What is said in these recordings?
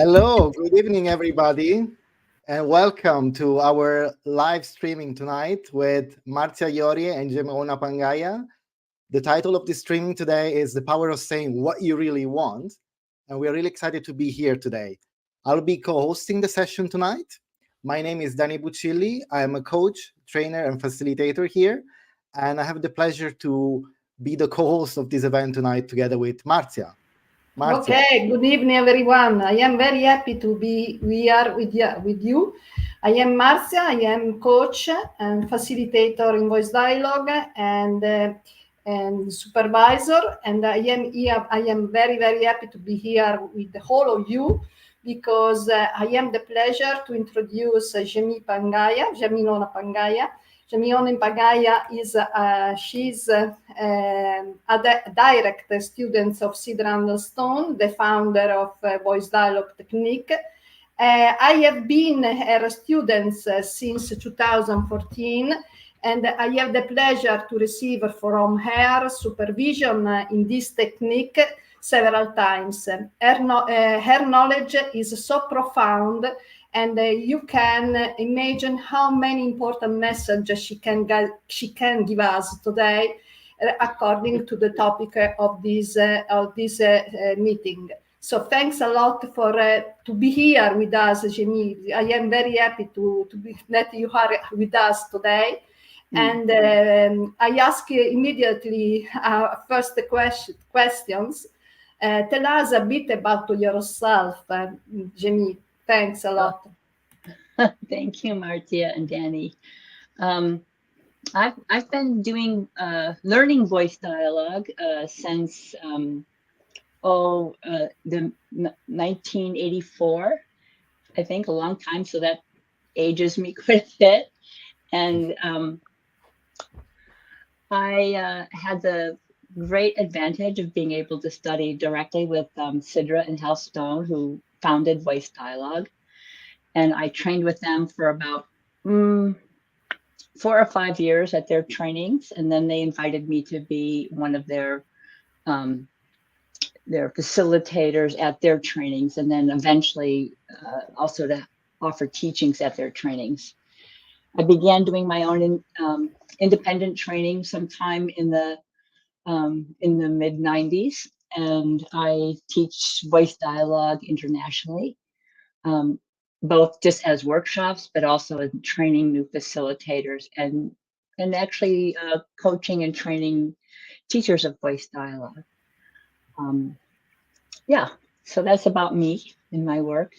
Hello, good evening, everybody, and welcome to our live streaming tonight with Marzia Iori and Ona Pangaia. The title of this streaming today is The Power of Saying What You Really Want, and we are really excited to be here today. I'll be co-hosting the session tonight. My name is Danny Buccilli. I am a coach, trainer, and facilitator here, and I have the pleasure to be the co-host of this event tonight together with Marzia. Okay, good evening, everyone. I am very happy to be here with you. I am Marzia. I am coach and facilitator in voice dialogue and supervisor. And I am here. I am very happy to be here with all of you because I am the pleasure to introduce Ona Pangaia. Ona Pangaia is she's a direct student of Sidran Stone, the founder of Voice Dialogue Technique. I have been her student since 2014, and I have the pleasure to receive from her supervision in this technique several times. Her knowledge is so profound, and you can imagine how many important messages she can give us today according to the topic of this meeting. So thanks a lot for to be here with us, Jamil. I am very happy to be that you are with us today. And I ask immediately first questions. Tell us a bit about yourself, Jamil. Thanks a lot. Thank you, Marzia and Danny. I've been doing learning voice dialogue since the 1984, I think, a long time. So that ages me quite a bit. And I had the great advantage of being able to study directly with Sidra and Hal Stone, who founded Voice Dialogue. And I trained with them for about 4 or 5 years at their trainings. And then they invited me to be one of their facilitators at their trainings. And then eventually also to offer teachings at their trainings. I began doing my own independent training sometime in the mid 90s. And I teach voice dialogue internationally. Both just as workshops, but also in training new facilitators and actually coaching and training teachers of voice dialogue. So that's about me and my work.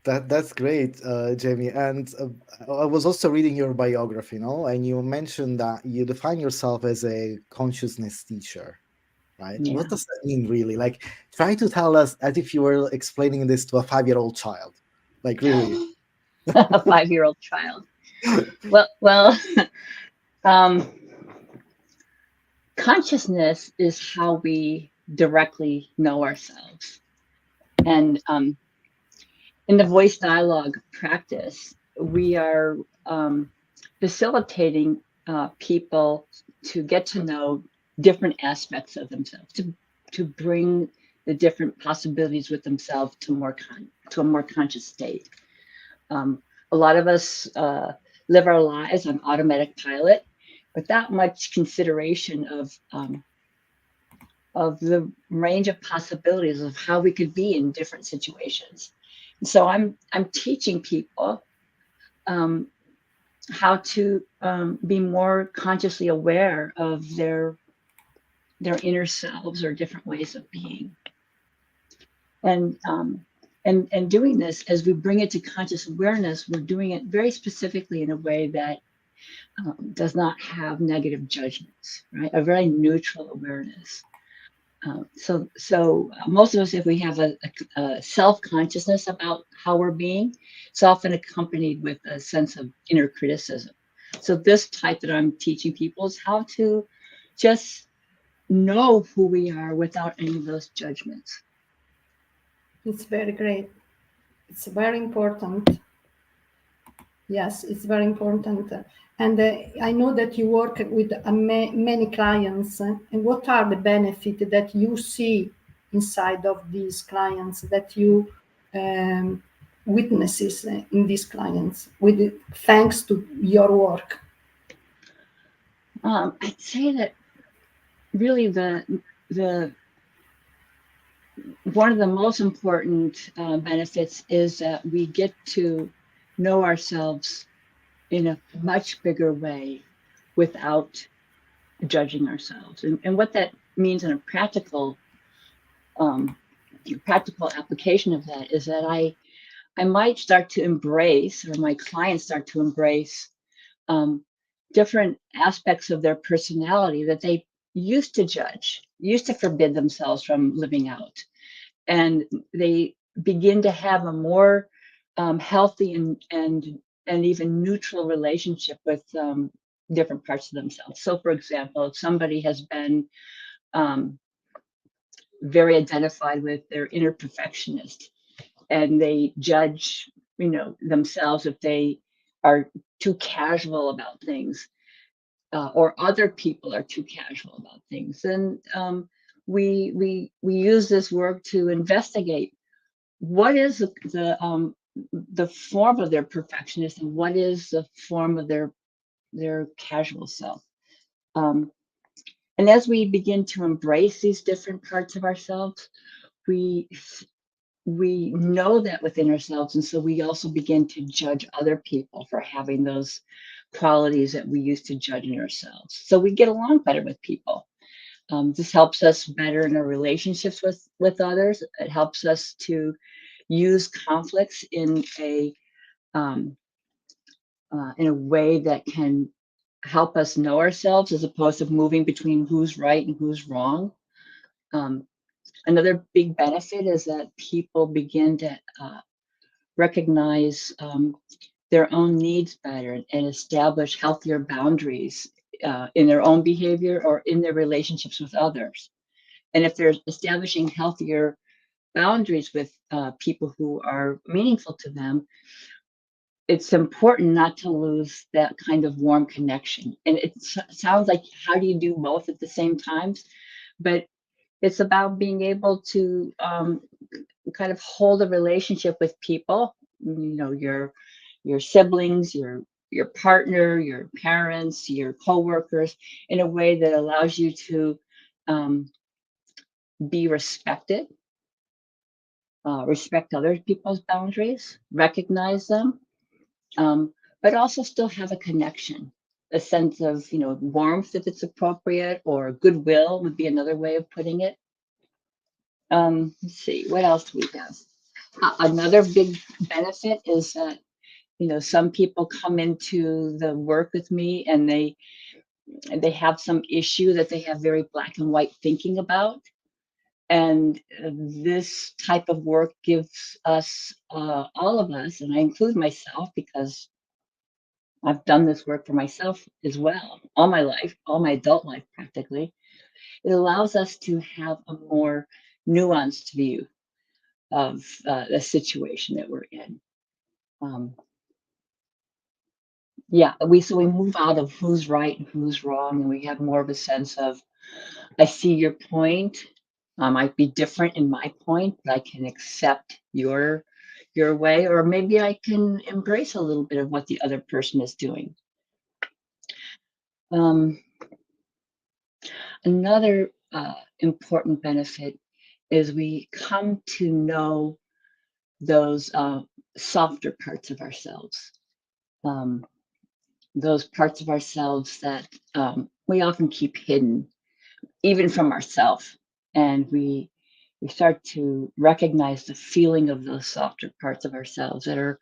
That's great, Jamie. And I was also reading your biography, and you mentioned that you define yourself as a consciousness teacher, right? Yeah. What does that mean, really? Like, try to tell us as if you were explaining this to a 5-year-old child, like really. A 5-year-old child. Well, consciousness is how we directly know ourselves, and in the voice dialogue practice, we are facilitating people to get to know different aspects of themselves, to bring the different possibilities with themselves to a more conscious state. A lot of us live our lives on automatic pilot without much consideration of the range of possibilities of how we could be in different situations. So I'm teaching people how to be more consciously aware of their inner selves or different ways of being, and doing this, as we bring it to conscious awareness, we're doing it very specifically in a way that does not have negative judgments, right? A very neutral awareness. So most of us, if we have a self-consciousness about how we're being, it's often accompanied with a sense of inner criticism. So this type that I'm teaching people is how to just know who we are without any of those judgments. It's very great. It's very important. Yes, it's very important. And I know that you work with many clients. And what are the benefits that you see inside of these clients that you witnesses in these clients with thanks to your work? I'd say that really the one of the most important benefits is that we get to know ourselves in a much bigger way without judging ourselves. And what that means in a practical application of that is that I might start to embrace, or my clients start to embrace, um, different aspects of their personality that they used to judge, used to forbid themselves from living out. And they begin to have a more healthy and even neutral relationship with different parts of themselves. So, for example, if somebody has been um, very identified with their inner perfectionist, and they judge, themselves if they are too casual about things, or other people are too casual about things, then we use this work to investigate what is the form of their perfectionist and what is the form of their casual self. Um, and as we begin to embrace these different parts of ourselves, we we know that within ourselves, and so we also begin to judge other people for having those qualities that we used to judge in ourselves. So we get along better with people. This helps us better in our relationships with others. It helps us to use conflicts um, in a way that can help us know ourselves, as opposed to moving between who's right and who's wrong. Um, Another big benefit is that people begin to recognize their own needs better and establish healthier boundaries in their own behavior or in their relationships with others. And if they're establishing healthier boundaries with people who are meaningful to them, it's important not to lose that kind of warm connection. And it sounds like, how do you do both at the same time? But it's about being able to kind of hold a relationship with people, your siblings, your partner, your parents, your coworkers, in a way that allows you to um, be respected, respect other people's boundaries, recognize them, um, but also still have a connection, a sense of warmth if it's appropriate, or goodwill would be another way of putting it. Let's see, what else do we have? Another big benefit is that some people come into the work with me and they have some issue that they have very black and white thinking about. And this type of work gives us, all of us, and I include myself because I've done this work for myself as well, all my life, all my adult life practically. It allows us to have a more nuanced view of the situation that we're in. Um, yeah, we move out of who's right and who's wrong, and we have more of a sense of, I see your point. I might be different in my point, but I can accept your way, or maybe I can embrace a little bit of what the other person is doing. Um, Another important benefit is we come to know those softer parts of ourselves. Um, those parts of ourselves that we often keep hidden, even from ourselves. And we start to recognize the feeling of those softer parts of ourselves that are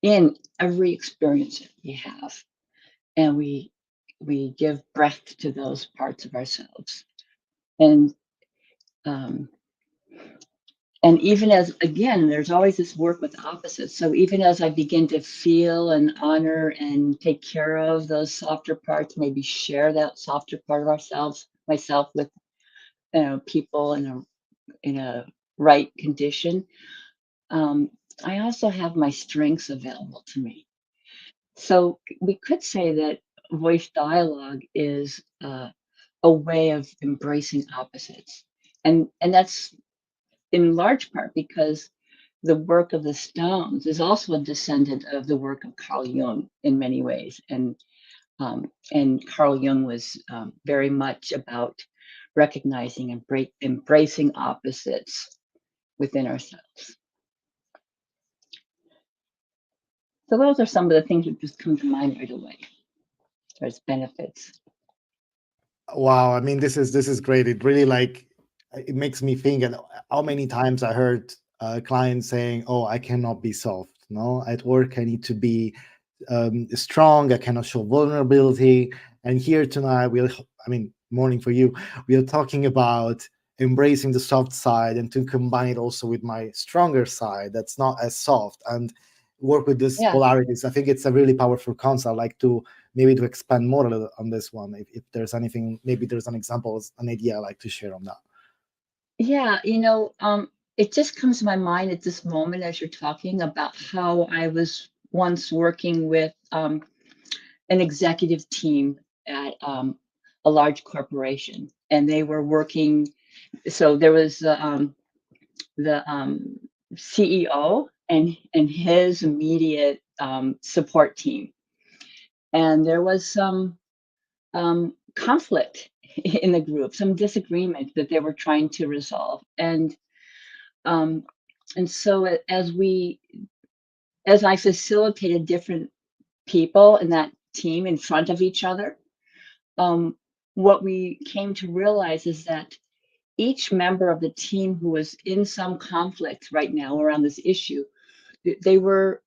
in every experience that we have. And we give breath to those parts of ourselves. And um, and even as, again, there's always this work with opposites. So even as I begin to feel and honor and take care of those softer parts, maybe share that softer part of myself with people in a right condition, I also have my strengths available to me. So we could say that voice dialogue is a way of embracing opposites and that's in large part because the work of the stones is also a descendant of the work of Carl Jung in many ways, and Carl Jung was very much about recognizing and embracing opposites within ourselves. So those are some of the things that just come to mind right away as benefits. Wow, I mean, this is great. It really it makes me think. And how many times I heard clients saying, "Oh, I cannot be soft. No, at work I need to be strong. I cannot show vulnerability." And here tonight, morning for you, we are talking about embracing the soft side and to combine it also with my stronger side that's not as soft, and work with these polarities. I think it's a really powerful concept. I'd like to maybe to expand more a little on this one. If there's anything, maybe there's an example, an idea I'd like to share on that. Yeah, it just comes to my mind at this moment as you're talking about how I was once working with an executive team at a large corporation, and they were working. So there was the CEO and his immediate support team, and there was some conflict in the group, some disagreement that they were trying to resolve, um, and so as I facilitated different people in that team in front of each other, what we came to realize is that each member of the team who was in some conflict right now around this issue, they were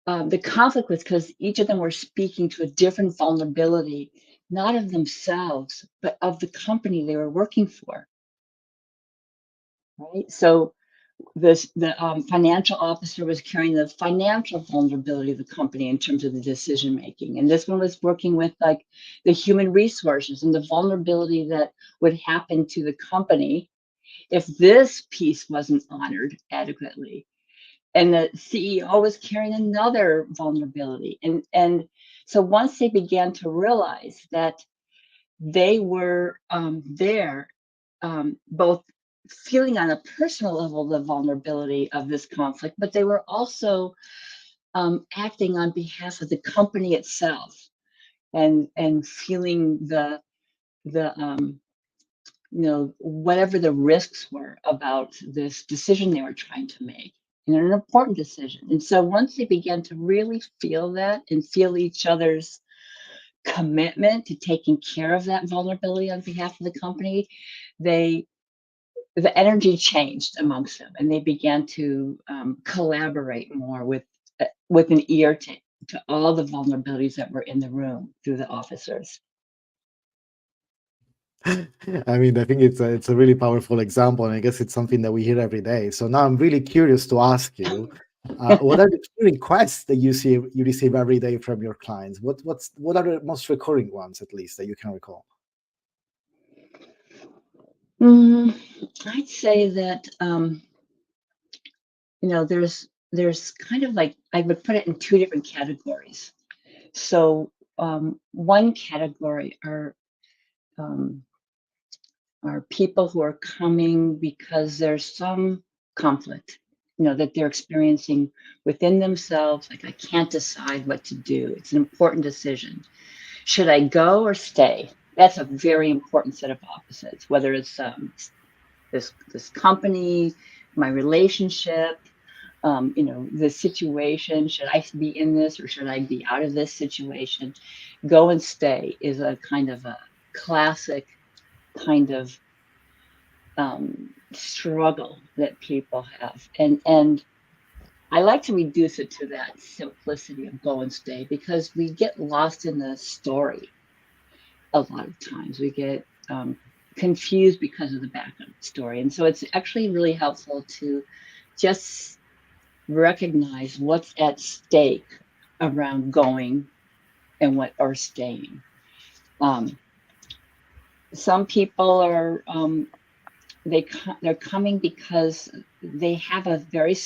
the conflict was because each of them were speaking to a different vulnerability, not of themselves, but of the company they were working for. Right. So the financial officer was carrying the financial vulnerability of the company in terms of the decision making, and this one was working with like the human resources and the vulnerability that would happen to the company if this piece wasn't honored adequately. And the CEO was carrying another vulnerability, and so once they began to realize that they were there, both feeling on a personal level the vulnerability of this conflict, but they were also acting on behalf of the company itself, and feeling the whatever the risks were about this decision they were trying to make, an important decision. And so once they began to really feel that and feel each other's commitment to taking care of that vulnerability on behalf of the company, the energy changed amongst them, and they began to collaborate more with an ear to all the vulnerabilities that were in the room through the officers. I mean, I think it's a really powerful example, and I guess it's something that we hear every day. So now I'm really curious to ask you, what are the key requests that you receive every day from your clients? What are the most recurring ones, at least, that you can recall? I'd say that there's kind of like, I would put it in two different categories. So one category are people who are coming because there's some conflict, that they're experiencing within themselves. Like, I can't decide what to do. It's an important decision. Should I go or stay? That's a very important set of opposites, whether it's this company, my relationship, the situation. Should I be in this or should I be out of this situation? Go and stay is a kind of a classic kind of struggle that people have, and I like to reduce it to that simplicity of go and stay, because we get lost in the story. A lot of times we get confused because of the background story, and so it's actually really helpful to just recognize what's at stake around going and what are staying. Some people are they're coming because they have a very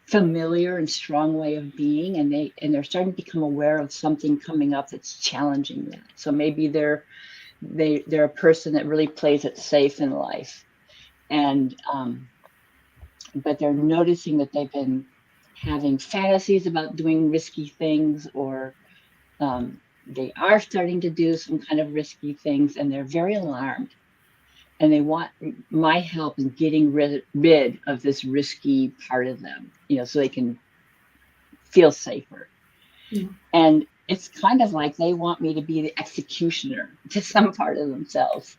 familiar and strong way of being, and they're starting to become aware of something coming up that's challenging that. So maybe they're they're a person that really plays it safe in life, and but they're noticing that they've been having fantasies about doing risky things, or they are starting to do some kind of risky things, and they're very alarmed, and they want my help in getting rid of this risky part of them, so they can feel safer. Yeah. And it's kind of like they want me to be the executioner to some part of themselves.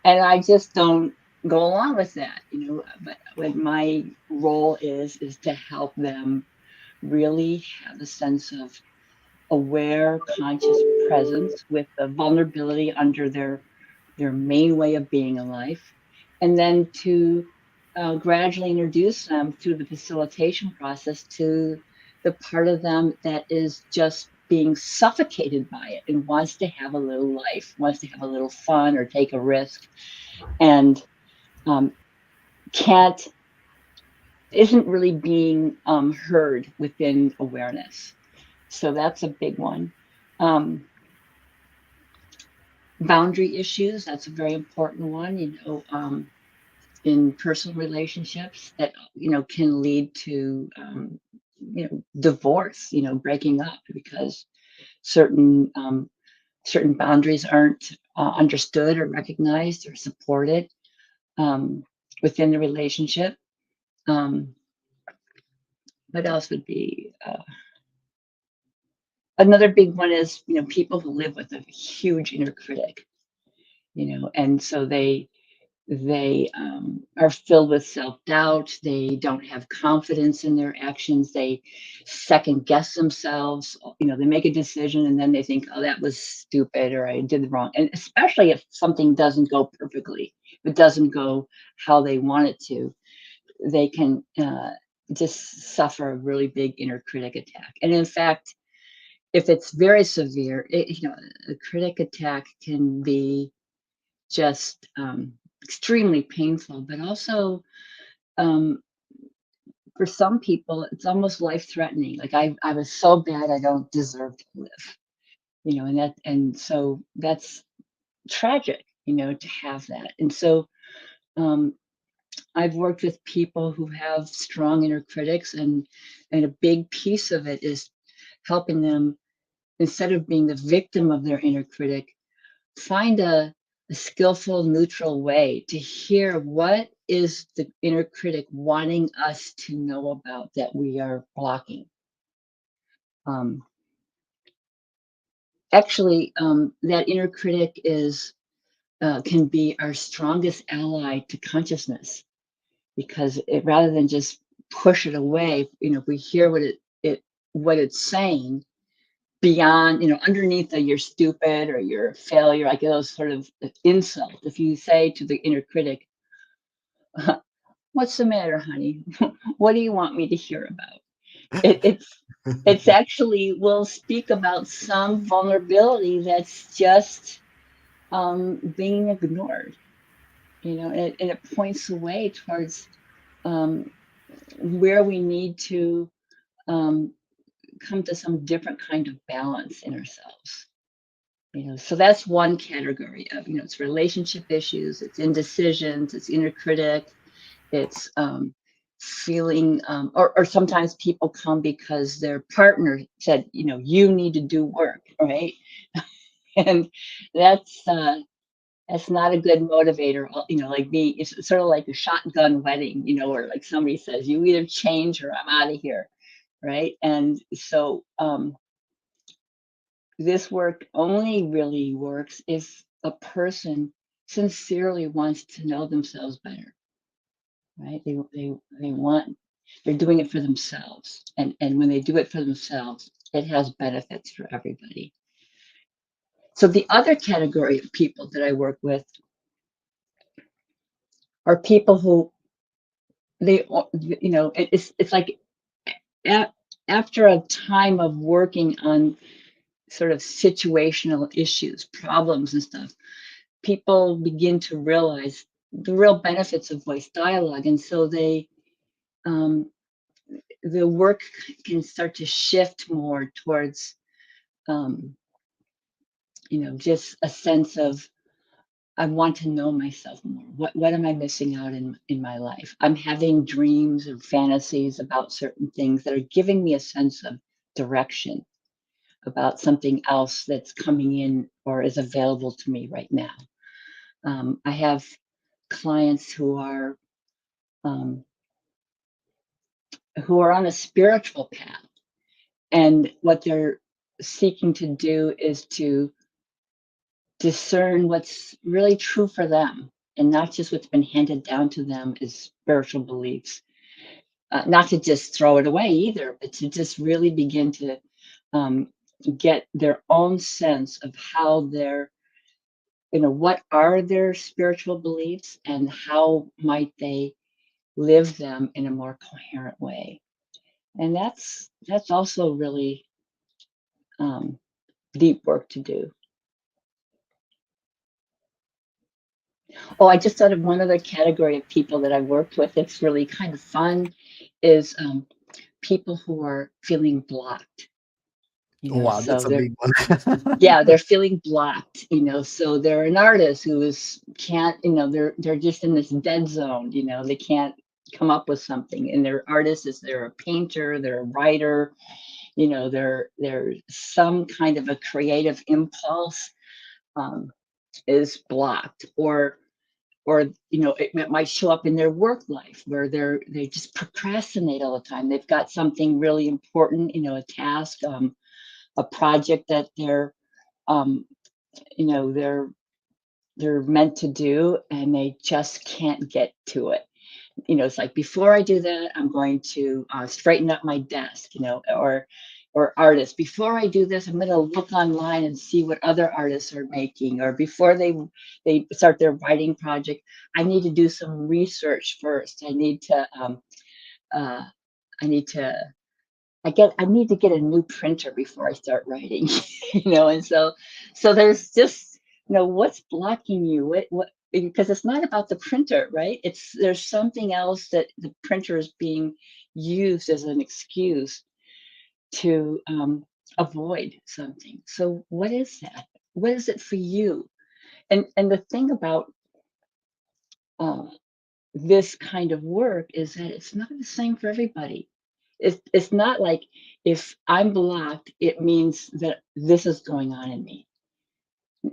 And I just don't go along with that, but what my role is to help them really have a sense of aware, conscious presence with the vulnerability under their main way of being in life, and then to gradually introduce them through the facilitation process to the part of them that is just being suffocated by it and wants to have a little life, wants to have a little fun or take a risk, and um, can't isn't really being heard within awareness. So that's a big one. Um, Boundary issues, that's a very important one, in personal relationships that, can lead to, divorce, breaking up because certain, certain boundaries aren't understood or recognized or supported um, within the relationship. Um, what else would be another big one is, people who live with a huge inner critic, and so they are filled with self-doubt. They don't have confidence in their actions. They second guess themselves. They make a decision and then they think, oh, that was stupid, or I did wrong. And especially if something doesn't go perfectly, if it doesn't go how they want it to, they can just suffer a really big inner critic attack. And in fact, if it's very severe, a critic attack can be just extremely painful, but also um, for some people, it's almost life threatening. Like I was so bad, I don't deserve to live, and so that's tragic, to have that. And so um, I've worked with people who have strong inner critics, and a big piece of it is helping them, instead of being the victim of their inner critic, find a skillful, neutral way to hear what is the inner critic wanting us to know about that we are blocking. Um, that inner critic is can be our strongest ally to consciousness, because rather than just push it away, if we hear what it's saying beyond, underneath the you're stupid or you're a failure, like those sort of insult. If you say to the inner critic, what's the matter, honey? What do you want me to hear about? It's actually will speak about some vulnerability that's just being ignored, and it points the way towards um, where we need to um, come to some different kind of balance in ourselves. So that's one category of, it's relationship issues, it's indecisions, it's inner critic, it's feeling, or sometimes people come because their partner said, you need to do work, right? And that's not a good motivator. Like me, it's sort of like a shotgun wedding, or like somebody says, you either change or I'm out of here, right? And so this work only really works if a person sincerely wants to know themselves better, right? They want, they're doing it for themselves. And when they do it for themselves, it has benefits for everybody. So the other category of people that I work with are people who it's like after a time of working on sort of situational issues, problems and stuff, people begin to realize the real benefits of voice dialogue. And so um, the work can start to shift more towards, just a sense of I want to know myself more. What am I missing out in my life? I'm having dreams or fantasies about certain things that are giving me a sense of direction about something else that's coming in or is available to me right now. I have clients um, who are on a spiritual path, and what they're seeking to do is to discern what's really true for them, and not just what's been handed down to them as spiritual beliefs. Not to just throw it away either, but to just really begin to um, get their own sense of how they're, what are their spiritual beliefs and how might they live them in a more coherent way. And that's also really um, deep work to do. Oh, I just thought of one other category of people that I've worked with that's really kind of fun is people who are feeling blocked. Wow, that's So a they're big one. yeah, they're feeling blocked. So they're an artist who is can't, they're just in this dead zone. They can't come up with something. And they're artists, is they're a painter, they're a writer, they're some kind of a creative impulse um, is blocked, or it might show up in their work life where they just procrastinate all the time. They've got something really important, a task, a project that um, they're meant to do, and they just can't get to it. It's like, before I do that, I'm going to straighten up my desk, or artists. Before I do this, I'm going to look online and see what other artists are making. Or before they start their writing project, I need to do some research first. Uh, I need to I need to get a new printer before I start writing, and so there's just, what's blocking you? What Because it's not about the printer, right? There's something else that the printer is being used as an excuse to avoid something. So what is that? What is it for you? And the thing about uh, this kind of work is that it's not the same for everybody. It's not like, if I'm blocked, it means that this is going on in me.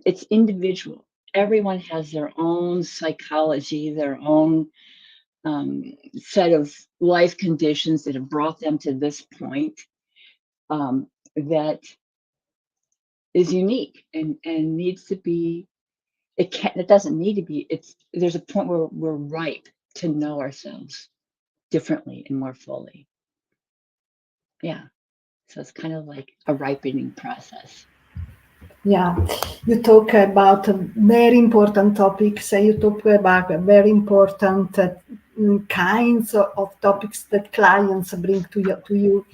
It's individual. Everyone has their own psychology, their own set of life conditions that have brought them to this point, that is unique and needs to be. It doesn't need to be. There's a point where we're ripe to know ourselves differently and more fully. Yeah. So it's kind of like a ripening process. Yeah, you talk about very important topics. You talk about very important kinds of topics that clients bring to you.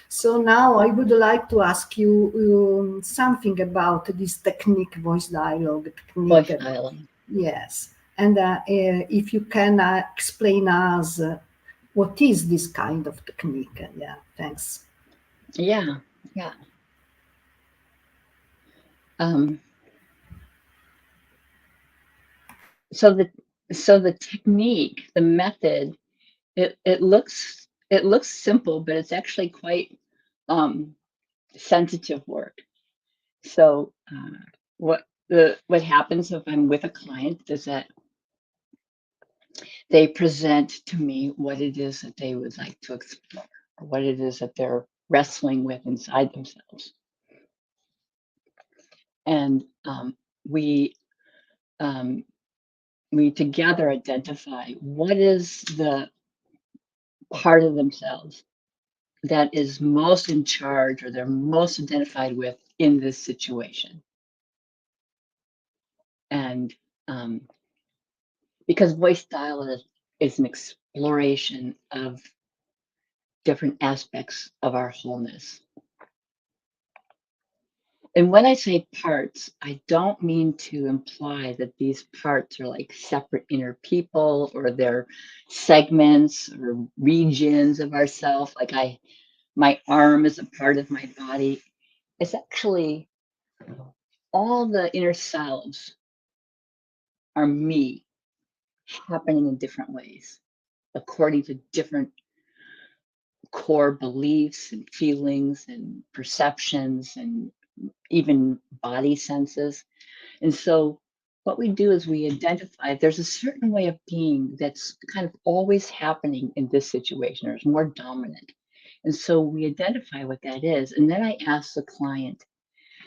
So now I would like to ask you something about this technique, voice dialogue technique. Voice dialogue. Yes, and if you can explain us what is this kind of technique. Yeah, thanks. Yeah. Yeah. Um, so the technique, the method, it looks simple, but it's actually quite sensitive work. So what happens if I'm with a client is that they present to me what it is that they would like to explore, or what it is that they're wrestling with inside themselves. And we um, we together identify what is the part of themselves that is most in charge, or they're most identified with in this situation. And because voice style is an exploration of different aspects of our wholeness. And when I say parts, I don't mean to imply that these parts are like separate inner people, or they're segments or regions of ourself. Like my arm is a part of my body. It's actually all the inner selves are me happening in different ways according to different core beliefs and feelings and perceptions and even body senses. And so what we do is we identify there's a certain way of being that's kind of always happening in this situation, or is more dominant. And so we identify what that is. And then I ask the client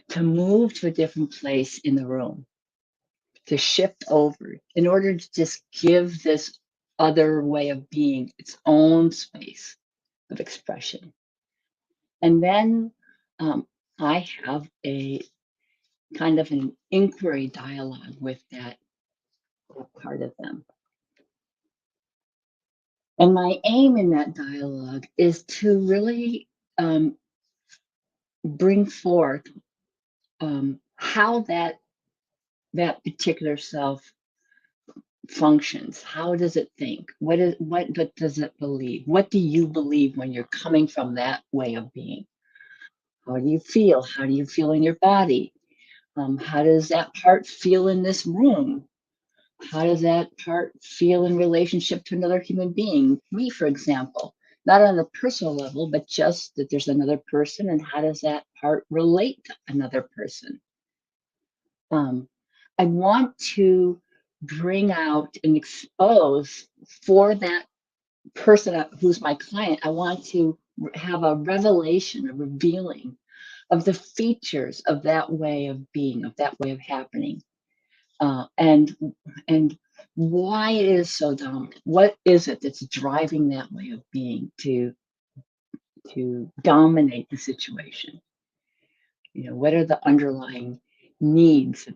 to move to a different place in the room, to shift over in order to just give this other way of being its own space of expression. And then I have a kind of an inquiry dialogue with that part of them. And my aim in that dialogue is to really bring forth how that particular self functions. How does it think? What does it believe? What do you believe when you're coming from that way of being? How do you feel? How do you feel in your body? How does that part feel in this room? How does that part feel in relationship to another human being? Me, for example, not on a personal level, but just that there's another person, and how does that part relate to another person? I want to bring out and expose for that person who's my client. I want to have a revelation, a revealing of the features of that way of being, of that way of happening, and why it is so dominant. What is it that's driving that way of being to dominate the situation? You know, what are the underlying needs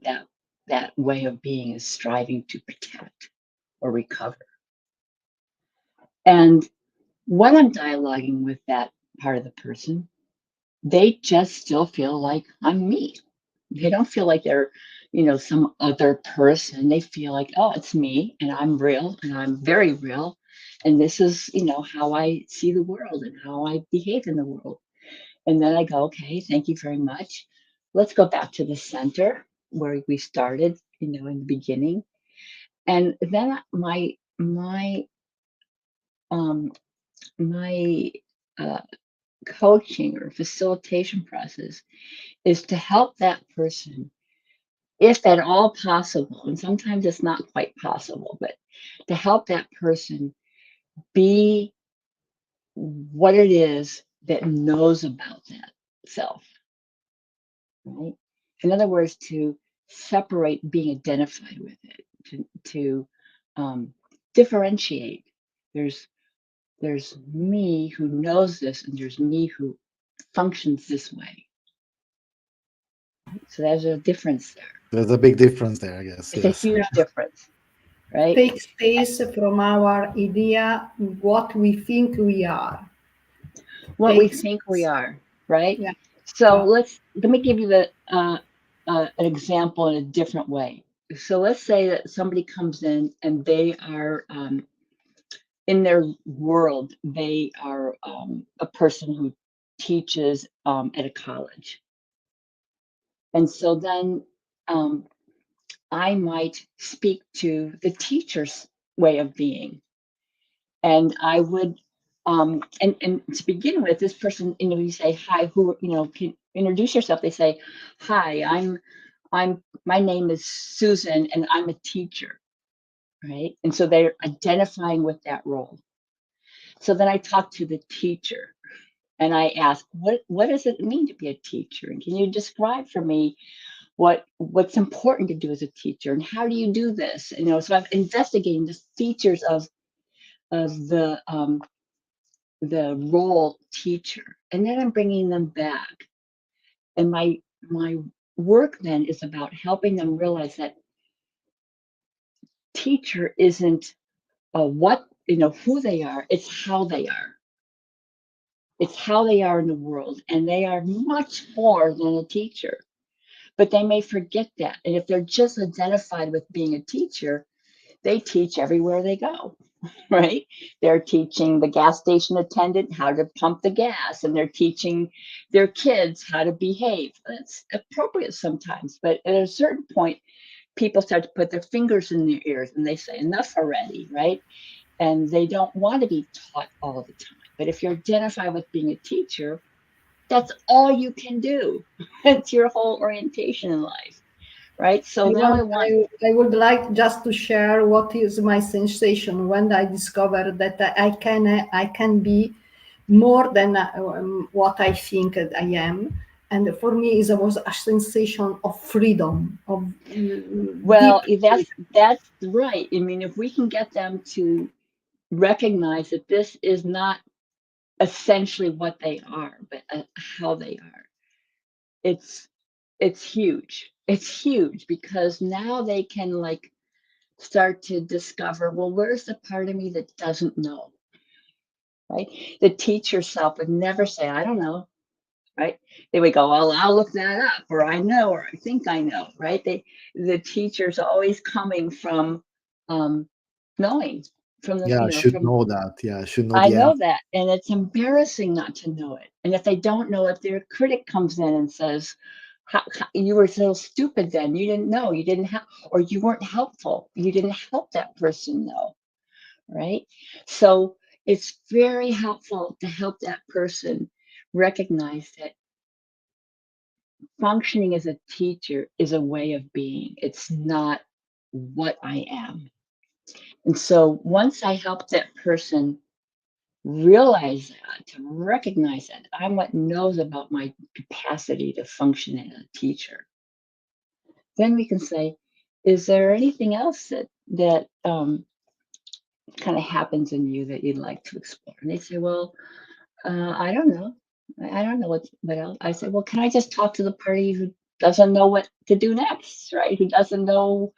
that way of being is striving to protect or recover? And when I'm dialoguing with that part of the person, they just still feel like I'm me. They don't feel like they're, some other person. They feel like, oh, it's me and I'm real and I'm very real. And this is, how I see the world and how I behave in the world. And then I go, okay, thank you very much. Let's go back to the center where we started, in the beginning. And then um, my coaching or facilitation process is to help that person, if at all possible, and sometimes it's not quite possible, but to help that person be what it is that knows about that self, right? In other words, to separate being identified with it, to differentiate. There's me who knows this, and there's me who functions this way. So there's a difference there. There's a big difference there, I guess. It's Yes. a huge difference, right? Take space from our idea, what we think we are. What we think we are, right? Yeah. So Yeah. let me give you an example in a different way. So let's say that somebody comes in and they are in their world, they are a person who teaches at a college. And so then I might speak to the teacher's way of being. And I would, and to begin with, this person, you say, hi, who, can introduce yourself. They say, hi, my name is Susan and I'm a teacher, right? And so they're identifying with that role. So then I talk to the teacher and I ask, what does it mean to be a teacher? And can you describe for me what's important to do as a teacher, and how do you do this? So I'm investigating the features of the role teacher, and then I'm bringing them back. And my work then is about helping them realize that teacher isn't what who they are; it's how they are. It's how they are in the world, and they are much more than a teacher. But they may forget that, and if they're just identified with being a teacher, they teach everywhere they go. Right? They're teaching the gas station attendant how to pump the gas, and they're teaching their kids how to behave. That's appropriate sometimes, but at a certain point, people start to put their fingers in their ears and they say, enough already, right? And they don't want to be taught all the time. But if you identify with being a teacher, that's all you can do. It's your whole orientation in life, right? So now I would like just to share what is my sensation when I discovered that I can be more than what I think I am. And for me, it was a sensation of freedom, of well, deep. that's right. I mean, if we can get them to recognize that this is not essentially what they are, but how they are, it's huge. It's huge because now they can like start to discover, well, where's the part of me that doesn't know, right? The teacher self would never say, I don't know, right? They would go, well, I'll look that up, or I know, or I think I know, right? The teacher's always coming from knowing, from the, Yeah, should from know that. Yeah, should know I the know answer. that, and it's embarrassing not to know it. And if they don't know it, their critic comes in and says, "You were so stupid then. You didn't know. You didn't have, or you weren't helpful. You didn't help that person know." Right? So it's very helpful to help that person recognize that functioning as a teacher is a way of being. It's not what I am. And so once I help that person realize that, to recognize that I'm what knows about my capacity to function as a teacher, then we can say, is there anything else that kind of happens in you that you'd like to explore? And they say, well, I don't know. I don't know what else. I said, well, can I just talk to the party who doesn't know what to do next, right? Who doesn't know,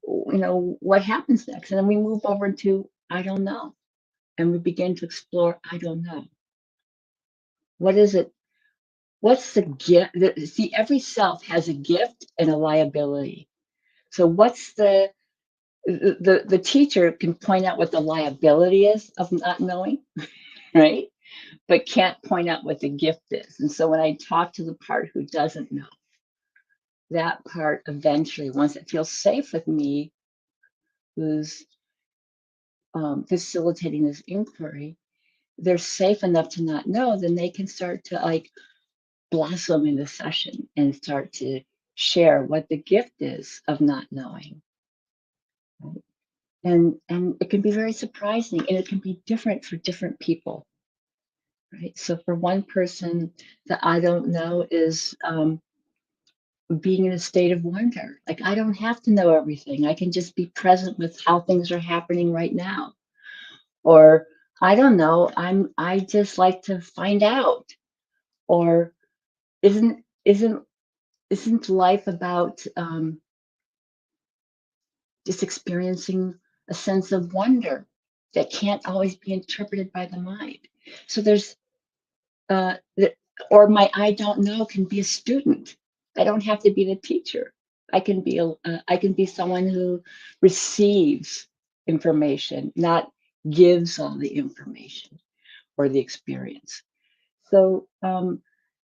what happens next? And then we move over to I don't know, and we begin to explore. I don't know. What is it? What's the gift? See, every self has a gift and a liability. So what's the teacher can point out what the liability is of not knowing, right? But can't point out what the gift is. And so when I talk to the part who doesn't know, that part eventually, once it feels safe with me, who's facilitating this inquiry, they're safe enough to not know, then they can start to like blossom in the session and start to share what the gift is of not knowing. Right? And it can be very surprising, and it can be different for different people. Right. So for one person, the I don't know is being in a state of wonder. Like I don't have to know everything. I can just be present with how things are happening right now. Or I don't know. I just like to find out. Or isn't isn't isn't life about just experiencing a sense of wonder that can't always be interpreted by the mind? So there's uh, or my I don't know can be a student. I don't have to be the teacher. I can be someone who receives information, not gives all the information or the experience. So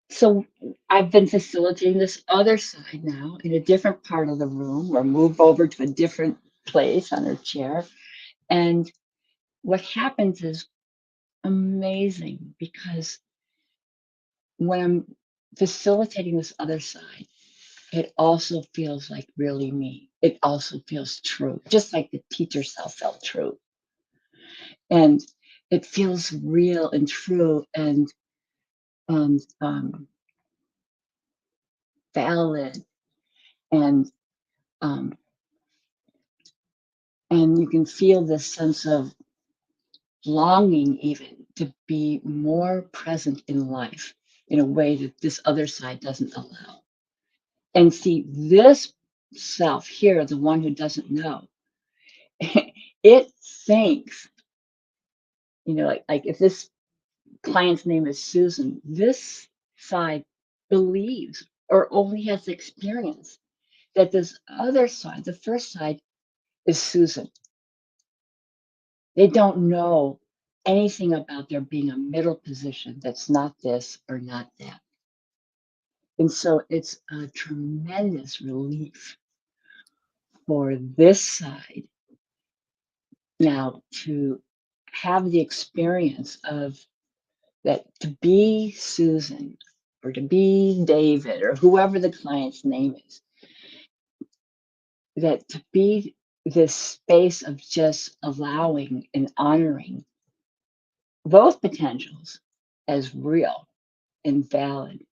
so I've been facilitating this other side now in a different part of the room, or move over to a different place on her chair. And what happens is amazing, because when I'm facilitating this other side, it also feels like really me. It also feels true, just like the teacher self felt true. And it feels real and true and valid, and um, and you can feel this sense of longing even to be more present in life in a way that this other side doesn't allow. And see, this self here, the one who doesn't know, it thinks, like if this client's name is Susan, this side believes or only has experience that this other side, the first side, is Susan. They don't know anything about there being a middle position that's not this or not that. And so it's a tremendous relief for this side now to have the experience of that, to be Susan or to be David or whoever the client's name is, that to be this space of just allowing and honoring both potentials as real and valid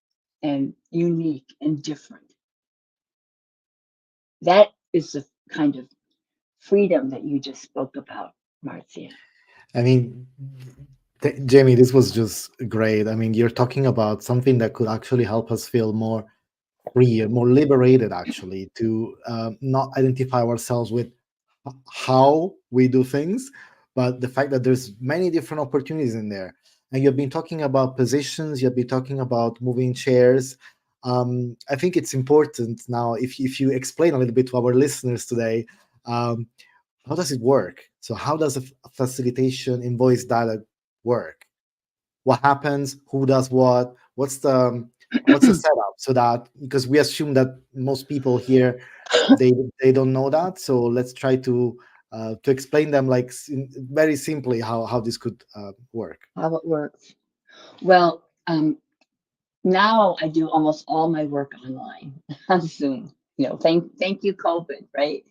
and unique and different. That is the kind of freedom that you just spoke about, Marcia. I mean, Jamie, this was just great. I mean, you're talking about something that could actually help us feel more free, more liberated, actually, to not identify ourselves with how we do things, but the fact that there's many different opportunities in there. And you've been talking about positions, you've been talking about moving chairs. I think it's important now, if you explain a little bit to our listeners today, how does it work? So how does a facilitation in voice dialogue work? What happens? Who does what? What's the setup? So that, because we assume that most people here, they don't know that. So let's try to explain them like very simply how this could work. How it works. Well, now I do almost all my work online on Zoom. Thank you, COVID, right?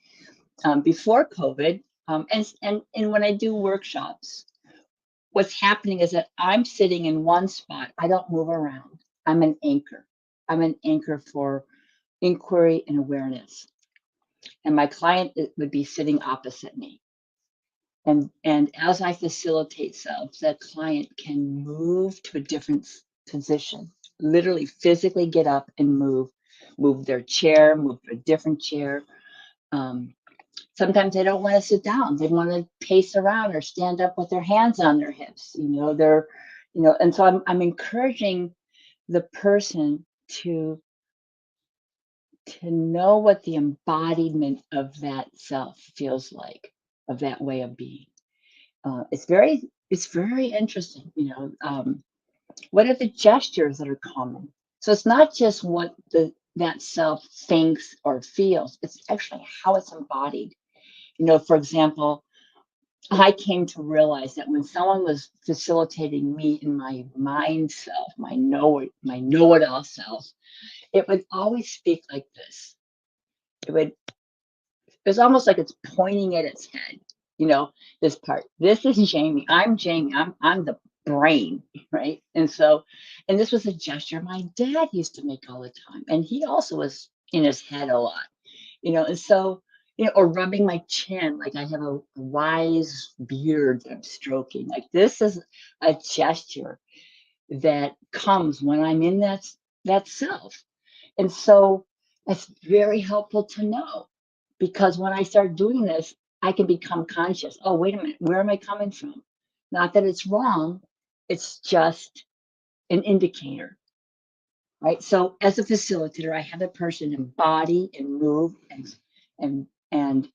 Before COVID, and when I do workshops, what's happening is that I'm sitting in one spot. I don't move around. I'm an anchor. I'm an anchor for inquiry and awareness. And my client would be sitting opposite me. And as I facilitate self, that client can move to a different position, literally physically get up and move their chair, move to a different chair. Sometimes they don't want to sit down. They want to pace around or stand up with their hands on their hips. And so I'm encouraging the person to know what the embodiment of that self feels like, of that way of being. It's very interesting. What are the gestures that are common? So it's not just what that self thinks or feels. It's actually how it's embodied. For example, I came to realize that when someone was facilitating me in my mind self, my know-it-all self, it would always speak like this. It's almost like it's pointing at its head. This part. This is Jamie. I'm Jamie. I'm the brain, right? And this was a gesture my dad used to make all the time, and he also was in his head a lot, and so. Or rubbing my chin, like I have a wise beard that I'm stroking. Like this is a gesture that comes when I'm in that self. And so it's very helpful to know, because when I start doing this, I can become conscious. Oh, wait a minute, where am I coming from? Not that it's wrong, it's just an indicator, right? So as a facilitator, I have a person embody and move and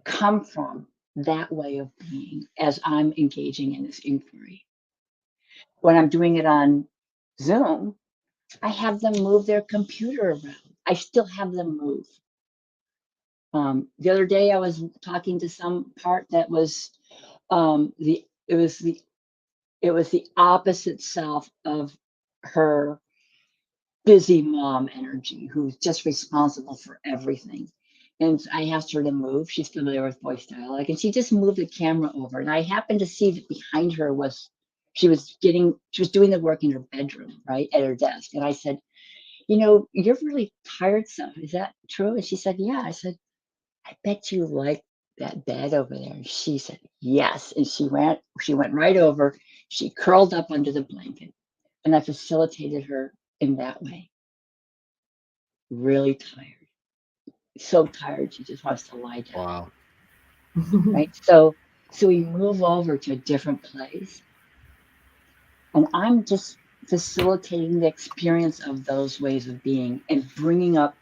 come from that way of being as I'm engaging in this inquiry. When I'm doing it on Zoom, I have them move their computer around. I still have them move. The other day, I was talking to some part that was it was the opposite self of her busy mom energy, who's just responsible for everything. And I asked her to move. She's familiar with voice dialogue, and she just moved the camera over. And I happened to see that behind her she was doing the work in her bedroom, right, at her desk. And I said, you're really tired, son. Is that true? And she said, yeah. I said, I bet you like that bed over there. And she said, yes. And she went right over. She curled up under the blanket, and I facilitated her in that way. Really tired. So tired, she just wants to lie down. Wow. Right? So we move over to a different place. And I'm just facilitating the experience of those ways of being and bringing up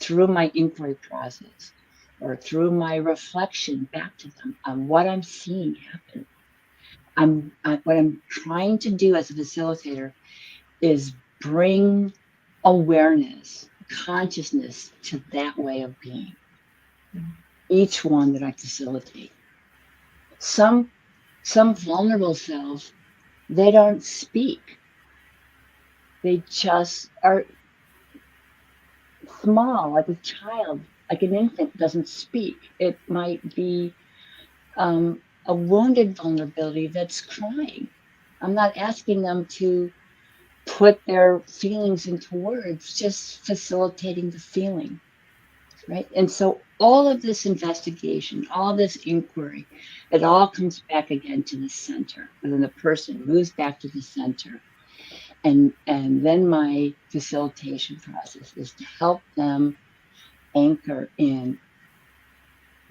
through my inquiry process or through my reflection back to them on what I'm seeing happen. What I'm trying to do as a facilitator is bring awareness, consciousness to that way of being. each one that I facilitate. Some vulnerable selves, they don't speak. They just are small, like a child, like an infant doesn't speak. It might be a wounded vulnerability that's crying. I'm not asking them to put their feelings into words, just facilitating the feeling, right? And so all of this investigation, all this inquiry, it all comes back again to the center. And then the person moves back to the center. And then my facilitation process is to help them anchor in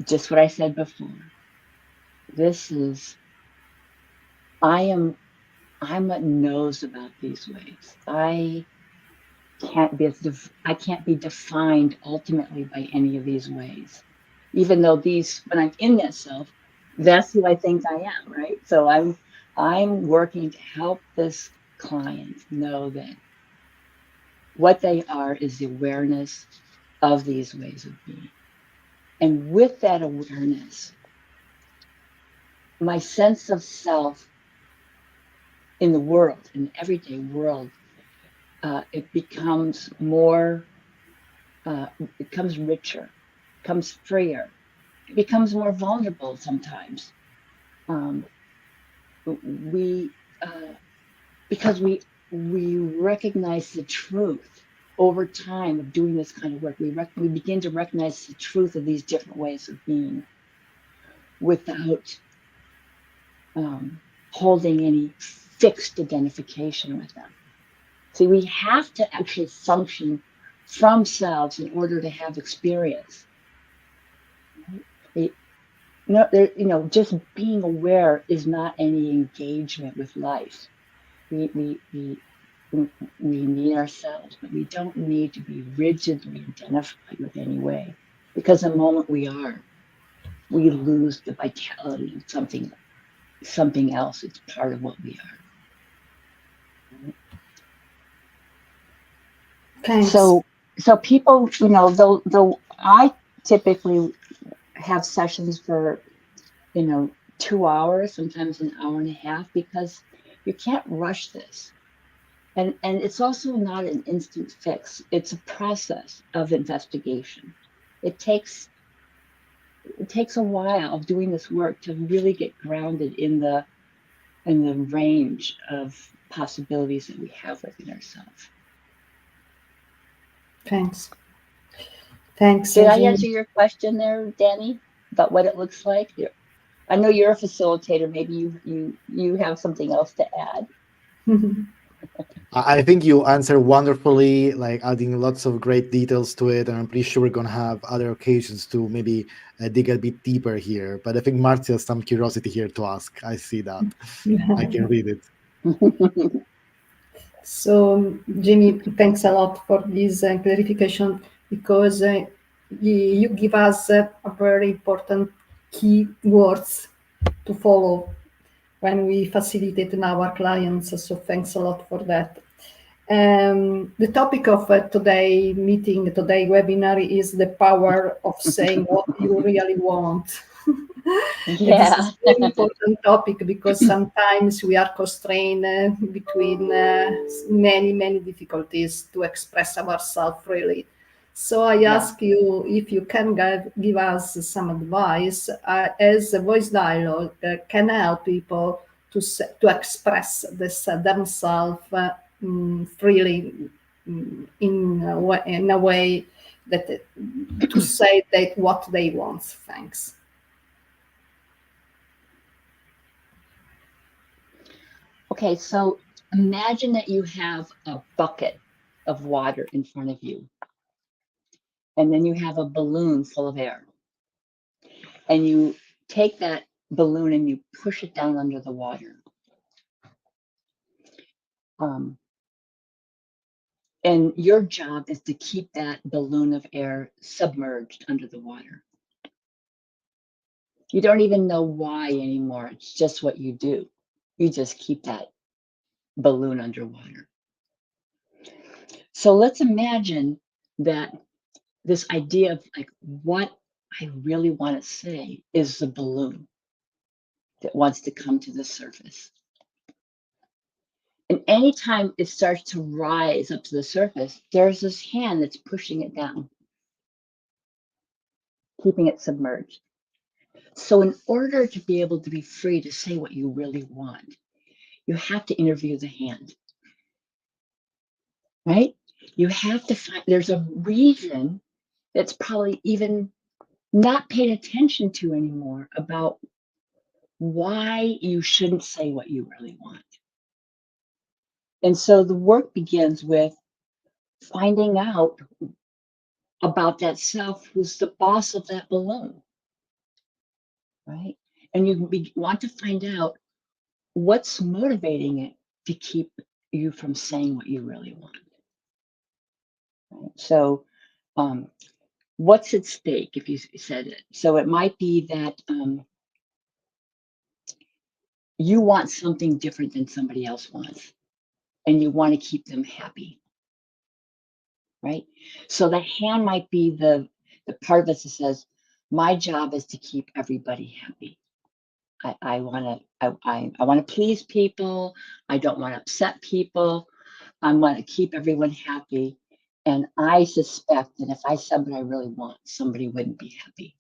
just what I said before. This is, I'm what knows about these ways. I can't be defined ultimately by any of these ways. Even though when I'm in that self, that's who I think I am, right? So I'm working to help this client know that what they are is the awareness of these ways of being. And with that awareness, my sense of self in the world, in the everyday world, it becomes more, it becomes richer, becomes freer, it becomes more vulnerable sometimes. We, because we recognize the truth over time of doing this kind of work. We begin to recognize the truth of these different ways of being without holding any fixed identification with them. See, we have to actually function from selves in order to have experience. Just being aware is not any engagement with life. We need ourselves, but we don't need to be rigidly identified with any way, because the moment we are, we lose the vitality of something else. It's part of what we are. Thanks. So people, though I typically have sessions for 2 hours, sometimes an hour and a half, because you can't rush this. And it's also not an instant fix. It's a process of investigation. It takes a while of doing this work to really get grounded in the range of possibilities that we have within ourselves. Thanks. Did I answer your question there, Danny, about what it looks like? I know you're a facilitator. Maybe you have something else to add. I think you answered wonderfully, like adding lots of great details to it, and I'm pretty sure we're going to have other occasions to maybe dig a bit deeper here. But I think Marcia has some curiosity here to ask. I see that. I can read it. So, Jimmy, thanks a lot for this clarification, because you give us a very important key words to follow when we facilitate our clients. So thanks a lot for that. The topic of today webinar is the power of saying what you really want. Yeah. This is a very important topic, because sometimes we are constrained between many difficulties to express ourselves really. So I ask you if you can give us some advice as a voice dialogue can help people to express themselves freely in a way that to say that what they want. Thanks. Okay, so imagine that you have a bucket of water in front of you, and then you have a balloon full of air, and you take that balloon and you push it down under the water. And your job is to keep that balloon of air submerged under the water. You don't even know why anymore. It's just what you do. You just keep that balloon underwater. So let's imagine that this idea of like, what I really want to say is the balloon that wants to come to the surface. And anytime it starts to rise up to the surface, there's this hand that's pushing it down, keeping it submerged. So, in order to be able to be free to say what you really want, you have to interview the hand, right? You have to find, there's a reason that's probably even not paid attention to anymore about why you shouldn't say what you really want. And so the work begins with finding out about that self who's the boss of that balloon, right? And want to find out what's motivating it to keep you from saying what you really want. Right? So, what's at stake if you said it? So it might be that you want something different than somebody else wants, and you want to keep them happy, right? So the hand might be the part of us that says, "My job is to keep everybody happy. I want to I want to please people. I don't want to upset people. I want to keep everyone happy." And I suspect that if I said what I really want, somebody wouldn't be happy.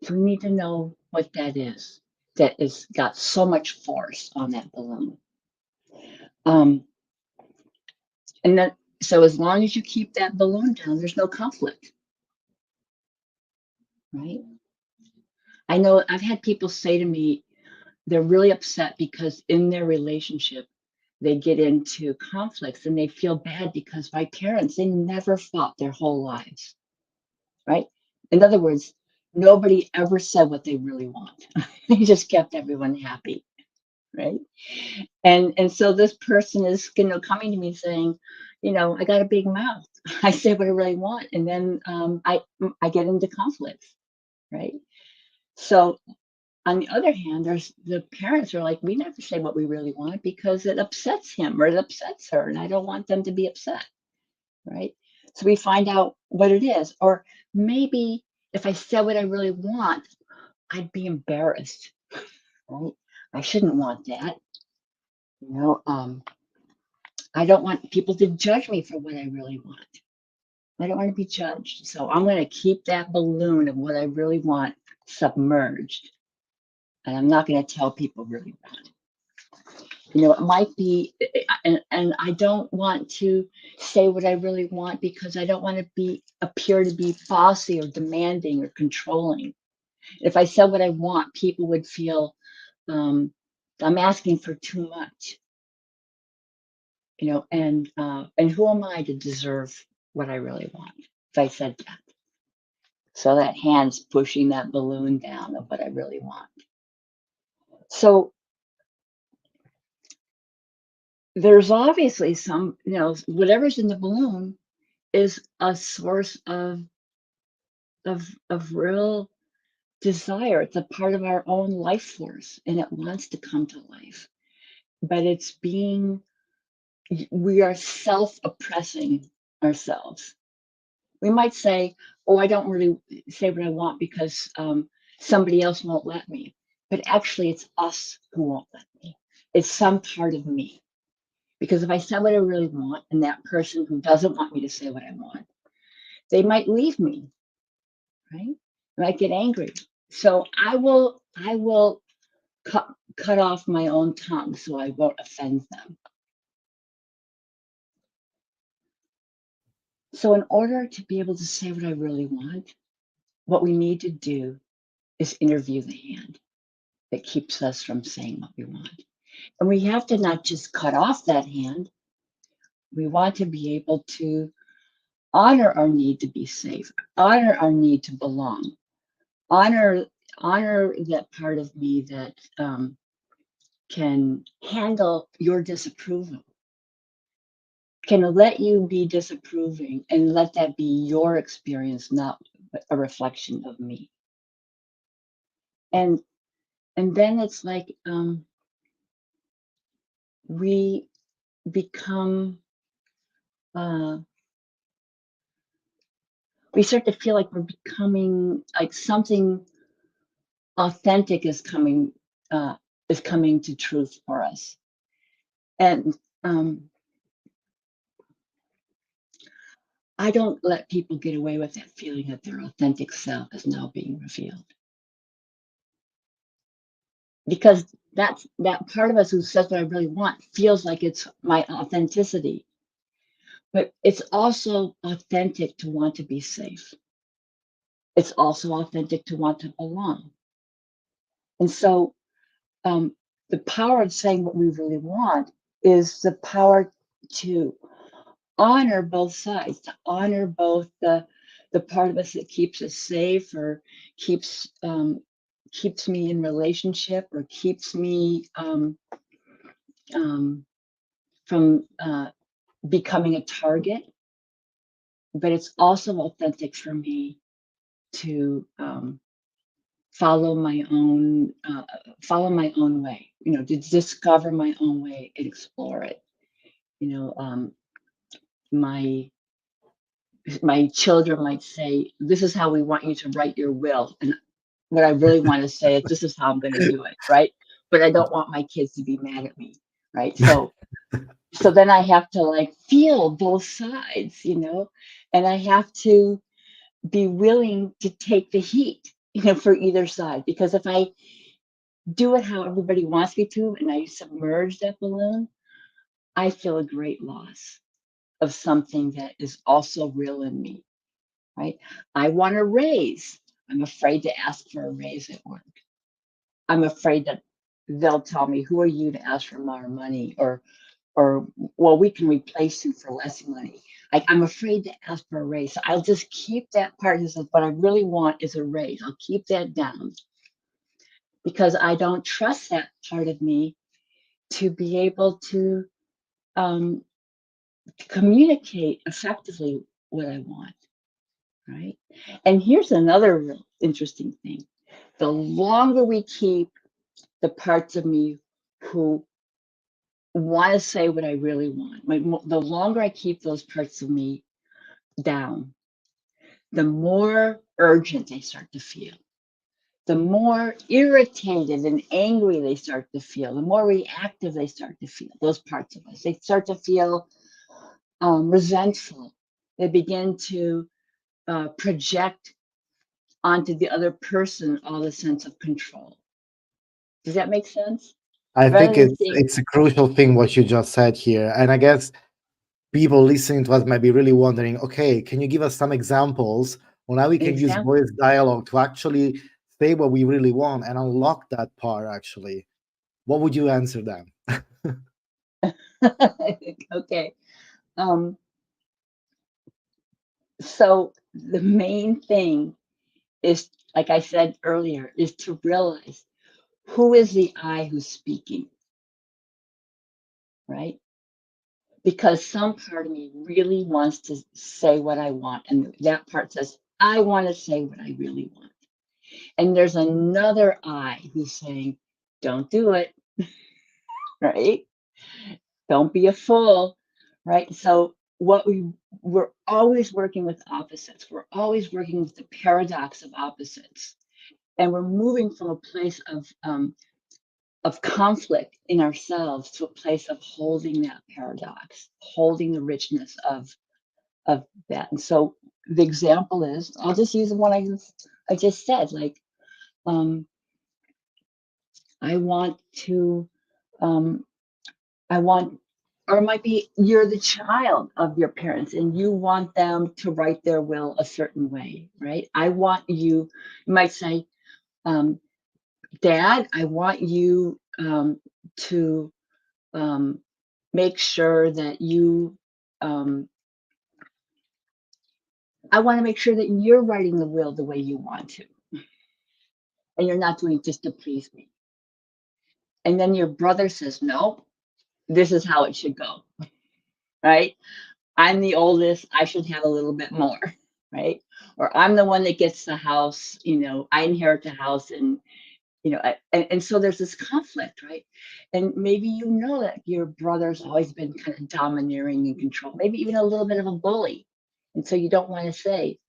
So we need to know what that is that has got so much force on that balloon. And then, so as long as you keep that balloon down, there's no conflict, right? I know I've had people say to me, they're really upset because in their relationship, they get into conflicts and they feel bad because my parents, they never fought their whole lives, right? In other words, nobody ever said what they really want. They just kept everyone happy, right? And so this person is, coming to me saying, I got a big mouth. I say what I really want, and then I get into conflicts, right? So on the other hand, there's the parents are like, we never say what we really want because it upsets him or it upsets her, and I don't want them to be upset, right? So we find out what it is, or maybe if I said what I really want, I'd be embarrassed, right? I shouldn't want that, you know. I don't want people to judge me for what I really want. I don't want to be judged. So I'm going to keep that balloon of what I really want submerged. And I'm not going to tell people really want. It might be, and I don't want to say what I really want because I don't want to appear to be bossy or demanding or controlling. If I said what I want, people would feel I'm asking for too much. And who am I to deserve what I really want if I said that? So that hand's pushing that balloon down of what I really want. So there's obviously some, whatever's in the balloon is a source of real desire. It's a part of our own life force and it wants to come to life. But we are self-oppressing ourselves. We might say, "Oh, I don't really say what I want because somebody else won't let me." But actually, it's us who won't let me. It's some part of me. Because if I said what I really want, and that person who doesn't want me to say what I want, they might leave me, right? I might get angry. So I will cut off my own tongue so I won't offend them. So in order to be able to say what I really want, what we need to do is interview the hand that keeps us from saying what we want. And we have to not just cut off that hand, we want to be able to honor our need to be safe, honor our need to belong, honor that part of me that can handle your disapproval, can let you be disapproving and let that be your experience, not a reflection of me. And then it's like we become we start to feel like we're becoming like something authentic is coming to truth for us. And I don't let people get away with that feeling that their authentic self is now being revealed. Because that part of us who says what I really want feels like it's my authenticity. But it's also authentic to want to be safe. It's also authentic to want to belong. And so the power of saying what we really want is the power to honor both sides, to honor both the part of us that keeps us safe or keeps keeps me in relationship or keeps me from becoming a target. But it's also authentic for me to follow my own way, to discover my own way and explore it. My children might say, "This is how we want you to write your will," and what I really want to say is, "This is how I'm going to do it," right? But I don't want my kids to be mad at me, right? So then I have to like feel both sides, and I have to be willing to take the heat, for either side. Because if I do it how everybody wants me to, and I submerge that balloon, I feel a great loss of something that is also real in me, right? I want a raise. I'm afraid to ask for a raise at work. I'm afraid that they'll tell me, "Who are you to ask for more money?" Or, well, we can replace you for less money. I'm afraid to ask for a raise. So I'll just keep that part. What I really want is a raise. I'll keep that down because I don't trust that part of me to be able to communicate effectively what I want, right? And here's another real interesting thing. The longer we keep the parts of me who want to say what I really want, the longer I keep those parts of me down, the more urgent they start to feel, the more irritated and angry they start to feel, the more reactive they start to feel, those parts of us. They start to feel resentful. They begin to project onto the other person all the sense of control. Does that make sense? I Rather think than it's saying, it's a crucial thing what you just said here, and I guess people listening to us might be really wondering, okay, can you give us some examples on how we can use voice dialogue to actually say what we really want and unlock that part? Actually, what would you answer them? Okay. So the main thing is, like I said earlier, is to realize who is the I who's speaking, right? Because some part of me really wants to say what I want, and that part says, I want to say what I really want. And there's another I who's saying, don't do it, right? Don't be a fool, right? So we're always working with opposites. We're always working with the paradox of opposites, and we're moving from a place of conflict in ourselves to a place of holding that paradox, holding the richness of that. And so the example is, I'll just use the one I just said, like, I want to, I want, or it might be you're the child of your parents and you want them to write their will a certain way, right? You might say, Dad, I want you to make sure that I want to make sure that you're writing the will the way you want to, and you're not doing it just to please me. And then your brother says, no, this is how it should go, right? I'm the oldest, I should have a little bit more, right? Or I'm the one that gets the house, I inherit the house, and and so there's this conflict, right? And maybe that your brother's always been kind of domineering and control, maybe even a little bit of a bully. And so you don't want to say,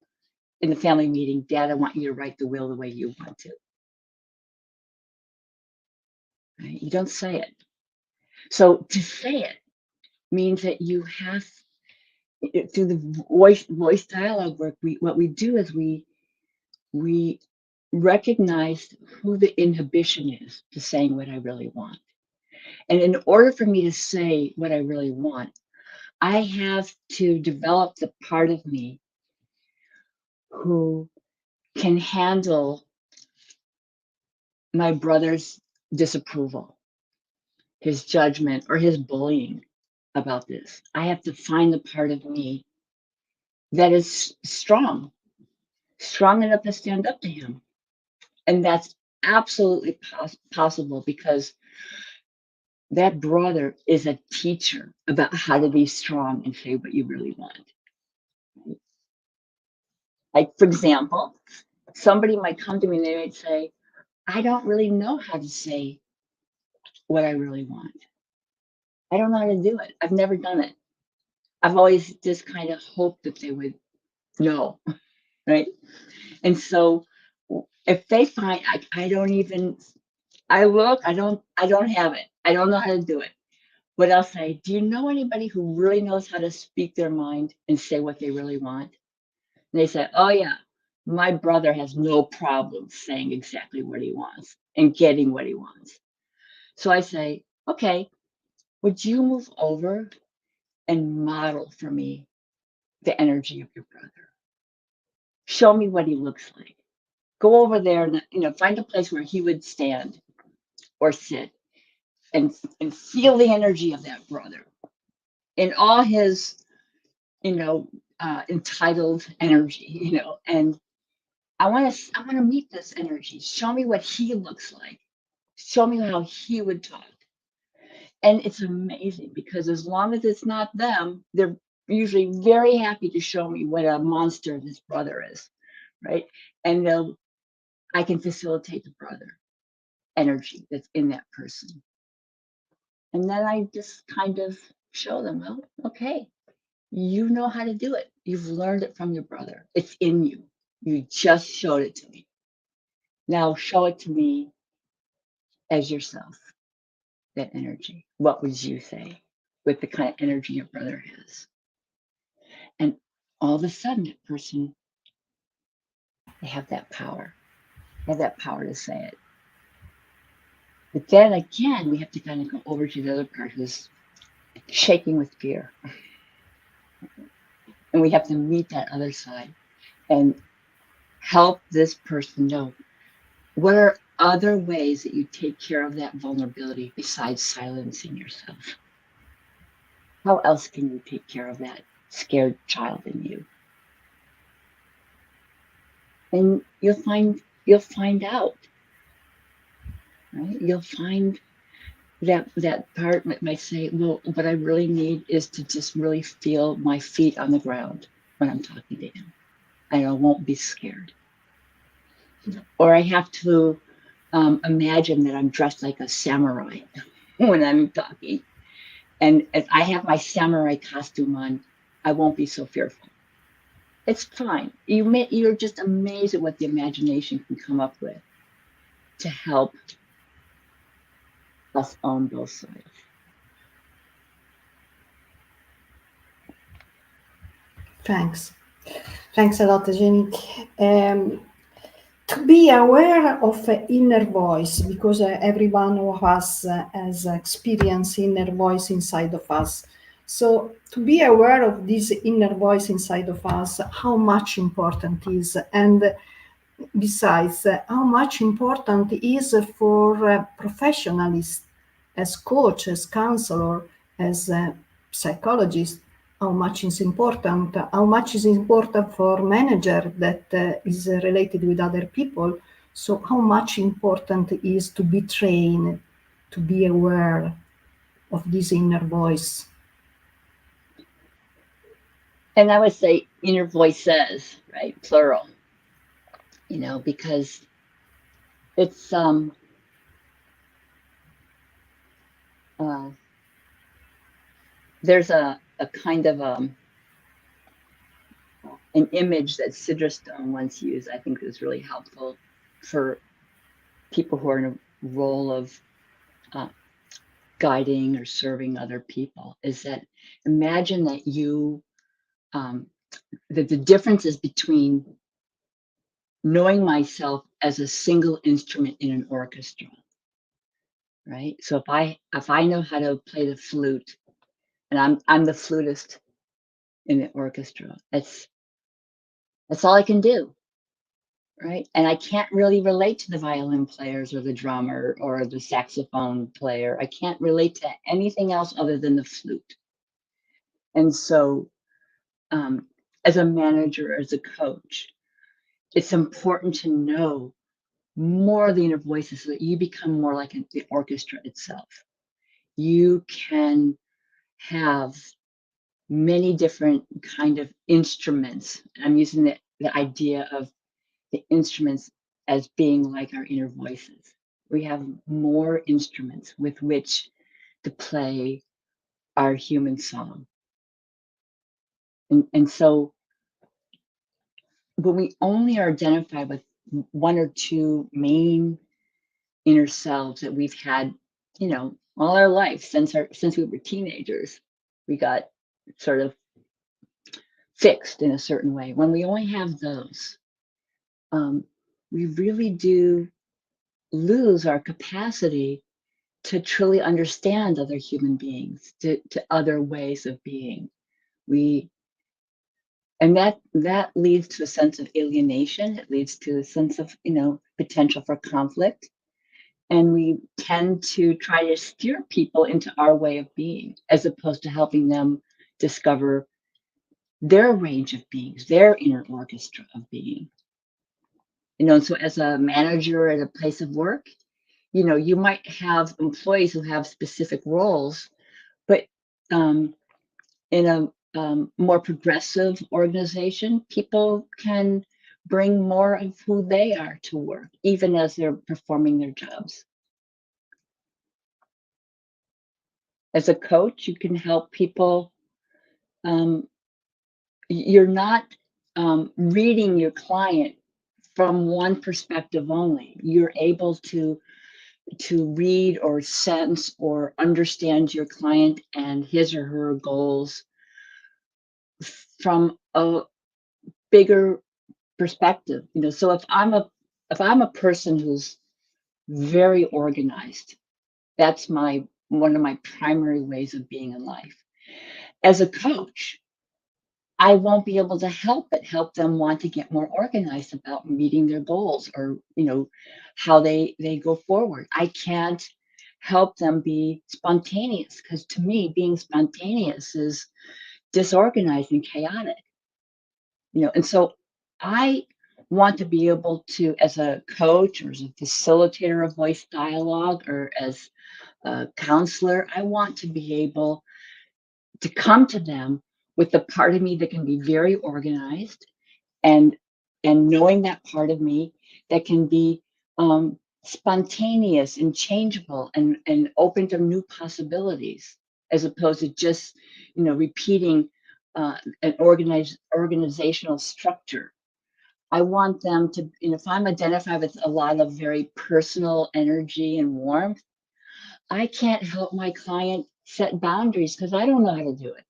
in the family meeting, Dad, I want you to write the will the way you want to. Right? You don't say it. So to say it means that you have, through the voice dialogue work, what we do is we recognize who the inhibition is to saying what I really want. And in order for me to say what I really want, I have to develop the part of me who can handle my brother's disapproval, his judgment, or his bullying about this. I have to find the part of me that is strong enough to stand up to him. And that's absolutely possible because that brother is a teacher about how to be strong and say what you really want. Like, for example, somebody might come to me and they might say, I don't really know how to say what I really want. I don't know how to do it. I've never done it. I've always just kind of hoped that they would know, right? And so if they find I don't even, I look, I don't have it. I don't know how to do it. But I'll say, do you know anybody who really knows how to speak their mind and say what they really want? And they say, oh yeah, my brother has no problem saying exactly what he wants and getting what he wants. So I say, okay, would you move over and model for me the energy of your brother? Show me what he looks like. Go over there and find a place where he would stand or sit and feel the energy of that brother in all his entitled energy, and I want to meet this energy. Show me what he looks like. Show me how he would talk. And it's amazing because as long as it's not them, they're usually very happy to show me what a monster this brother is, right? And I can facilitate the brother energy that's in that person. And then I just kind of show them, well, okay, you know how to do it. You've learned it from your brother. It's in you. You just showed it to me. Now show it to me as yourself, that energy. What would you say with the kind of energy your brother has? And all of a sudden, that person, they have that power. They have that power to say it. But then again, we have to kind of go over to the other part who's shaking with fear. And we have to meet that other side and help this person know what are other ways that you take care of that vulnerability besides silencing yourself. How else can you take care of that scared child in you? And you'll find out, right? You'll find that part that might say, well, what I really need is to just really feel my feet on the ground when I'm talking to him. And I won't be scared. Or I have to imagine that I'm dressed like a samurai when I'm talking. And if I have my samurai costume on, I won't be so fearful. It's fine. You're just amazed at what the imagination can come up with to help us on both sides. Thanks. Thanks a lot, Jenny. To be aware of inner voice, because every one of us has experienced inner voice inside of us. So to be aware of this inner voice inside of us, how much important is, and besides, how much important is for professionals, as coach, as counselor, as psychologist, how much is important for manager that is related with other people. So how much important is to be trained, to be aware of this inner voice. And I would say inner voices, right? Plural. Because it's there's a kind of an image that Sidra Stone once used, I think is really helpful for people who are in a role of guiding or serving other people, is that imagine that you, that the difference is between knowing myself as a single instrument in an orchestra, right? So if I know how to play the flute, and I'm the flutist in the orchestra, that's all I can do, right? And I can't really relate to the violin players or the drummer or the saxophone player. I can't relate to anything else other than the flute. And so, as a manager, as a coach, it's important to know more of the inner voices so that you become more like the orchestra itself. You can have many different kind of instruments. I'm using the idea of the instruments as being like our inner voices. We have more instruments with which to play our human song. And so when we only are identified with one or two main inner selves that we've had, all our life since we were teenagers, we got sort of fixed in a certain way. When we only have those, we really do lose our capacity to truly understand other human beings, to other ways of being. And that leads to a sense of alienation. It leads to a sense of, potential for conflict. And we tend to try to steer people into our way of being, as opposed to helping them discover their range of beings, their inner orchestra of being. So as a manager at a place of work, you might have employees who have specific roles, but in a more progressive organization, people can bring more of who they are to work, even as they're performing their jobs. As a coach, you can help people. You're not reading your client from one perspective only. You're able to read or sense or understand your client and his or her goals from a bigger perspective. So if I'm a person who's very organized, that's one of my primary ways of being in life. As a coach, I won't be able to help them want to get more organized about meeting their goals, or how they go forward. I can't help them be spontaneous, because to me, being spontaneous is disorganized and chaotic. And so I want to be able to, as a coach or as a facilitator of voice dialogue or as a counselor, I want to be able to come to them with the part of me that can be very organized, and knowing that part of me that can be spontaneous and changeable and open to new possibilities, as opposed to just repeating an organizational structure. I want them to, if I'm identified with a lot of very personal energy and warmth, I can't help my client set boundaries because I don't know how to do it.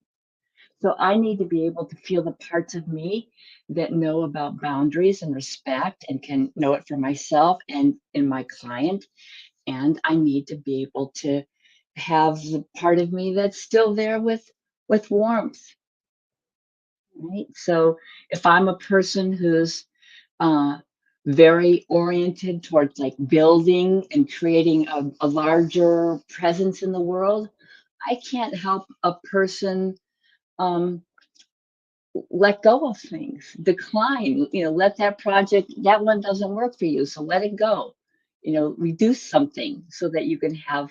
So I need to be able to feel the parts of me that know about boundaries and respect and can know it for myself and in my client. And I need to be able to have the part of me that's still there with warmth. Right. So if I'm a person who's very oriented towards like building and creating a larger presence in the world, I can't help a person let go of things, decline, let that project, that one doesn't work for you, so let it go. Reduce something so that you can have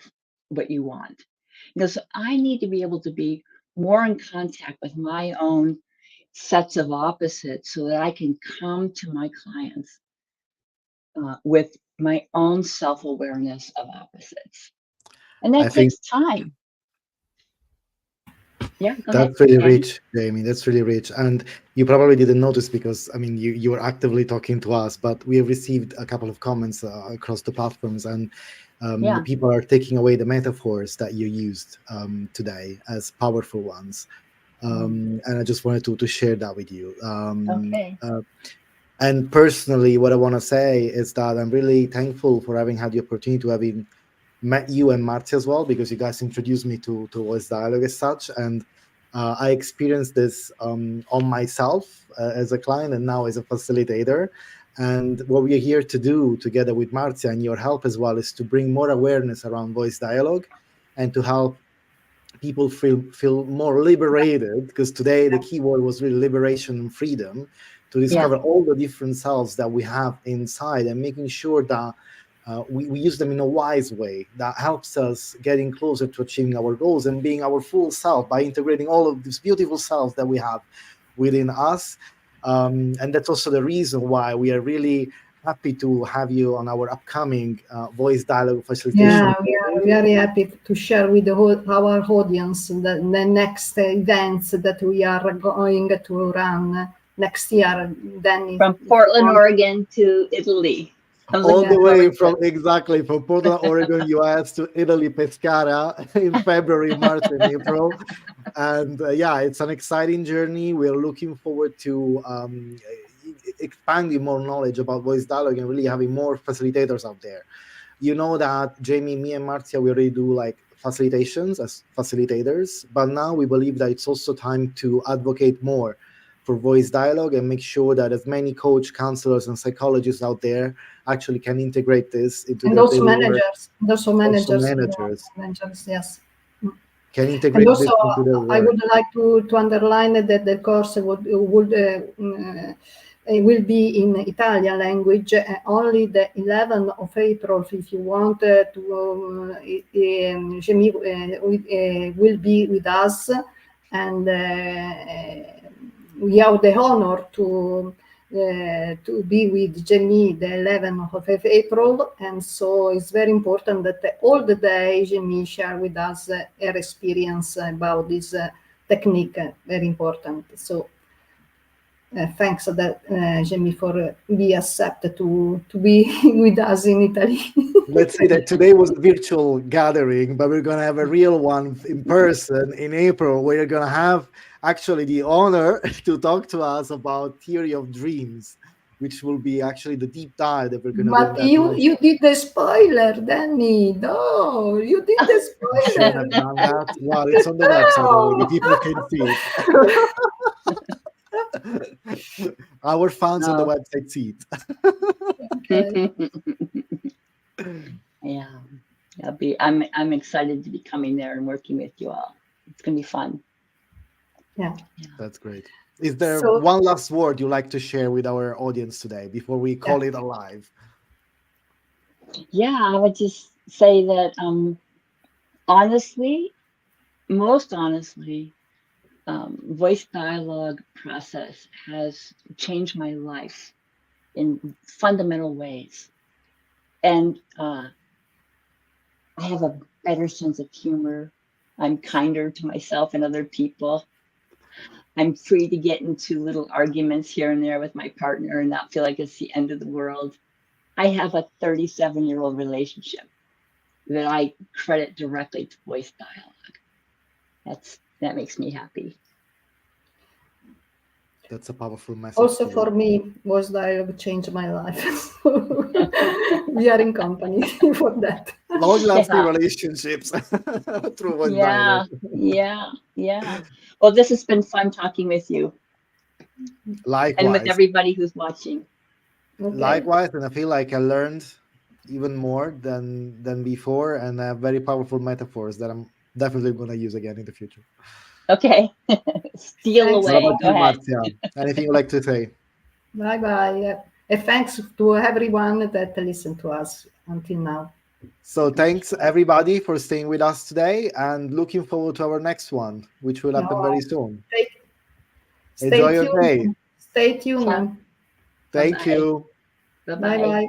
what you want. So I need to be able to be more in contact with my own sets of opposites so that I can come to my clients with my own self-awareness of opposites. And I that think takes time. Yeah, go ahead. That's really Danny. rich, Jamie. That's really rich. And you probably didn't notice because, I mean, you were actively talking to us, but we have received a couple of comments across the platforms, and Yeah. people are taking away the metaphors that you used today as powerful ones. And I just wanted to share that with you. Okay. And personally, what I want to say is that I'm really thankful for having had the opportunity to having met you and Marty as well, because you guys introduced me to Voice Dialogue as such. And I experienced this on myself as a client and now as a facilitator. And what we're here to do together with Marcia and your help as well is to bring more awareness around voice dialogue and to help people feel more liberated, because today the key word was really liberation and freedom, to discover all the different selves that we have inside and making sure that we use them in a wise way that helps us getting closer to achieving our goals and being our full self by integrating all of these beautiful selves that we have within us. And that's also the reason why we are really happy to have you on our upcoming voice dialogue facilitation. Yeah, we are very happy to share with our audience the next events that we are going to run next year. Then From Portland, Oregon to Italy. All the way from Portland, Oregon, US to Italy, Pescara in February, March, and April. And yeah, it's an exciting journey. We're looking forward to expanding more knowledge about voice dialogue and really having more facilitators out there. You know that Jamie, me, and Marcia, we already do like facilitations as facilitators, but now we believe that it's also time to advocate more for voice dialogue and make sure that as many coach, counselors, and psychologists out there actually can integrate this into and their also daily work. managers, and also managers, managers. yes. Can integrate And also, this into their I work. would like to underline that the course will be in Italian language only the 11th of April. If you want Jamie will be with us, and we have the honor to be with Jamie the 11th of April, and so it's very important that all the day Jamie share with us her experience about this technique, very important. So thanks that Jamie for be accepted to be with us in Italy. Let's say that today was a virtual gathering, but we're going to have a real one in person in April. We're going to have actually the honor to talk to us about theory of dreams, which will be actually the deep dive that we're going to do. But you did the spoiler, Danny. No, you did the spoiler. Shouldn't have done that. Well, it's on the website already. People can see it. Our fans on the website see it. Yeah, I'm excited to be coming there and working with you all. It's gonna be fun. Yeah. That's great. Is there one last word you'd like to share with our audience today before we call it alive? Yeah, I would just say that honestly, most honestly, voice dialogue process has changed my life in fundamental ways. And I have a better sense of humor. I'm kinder to myself and other people. I'm free to get into little arguments here and there with my partner and not feel like it's the end of the world. I have a 37-year-old relationship that I credit directly to voice dialogue. That makes me happy. That's a powerful message. Also for me, voice dialogue changed my life. We are in company for that. Long-lasting relationships through voice dialogue. Yeah. Well, this has been fun talking with you. Likewise. And with everybody who's watching. Okay. Likewise, and I feel like I learned even more than before, and I have very powerful metaphors that I'm definitely going to use again in the future. Okay. Steal away. What about you, Marcia? Anything you'd like to say? Bye-bye. And thanks to everyone that listened to us until now. So thanks everybody for staying with us today, and looking forward to our next one, which will happen very soon. Enjoy your day. Stay tuned. Thank you. Bye-bye.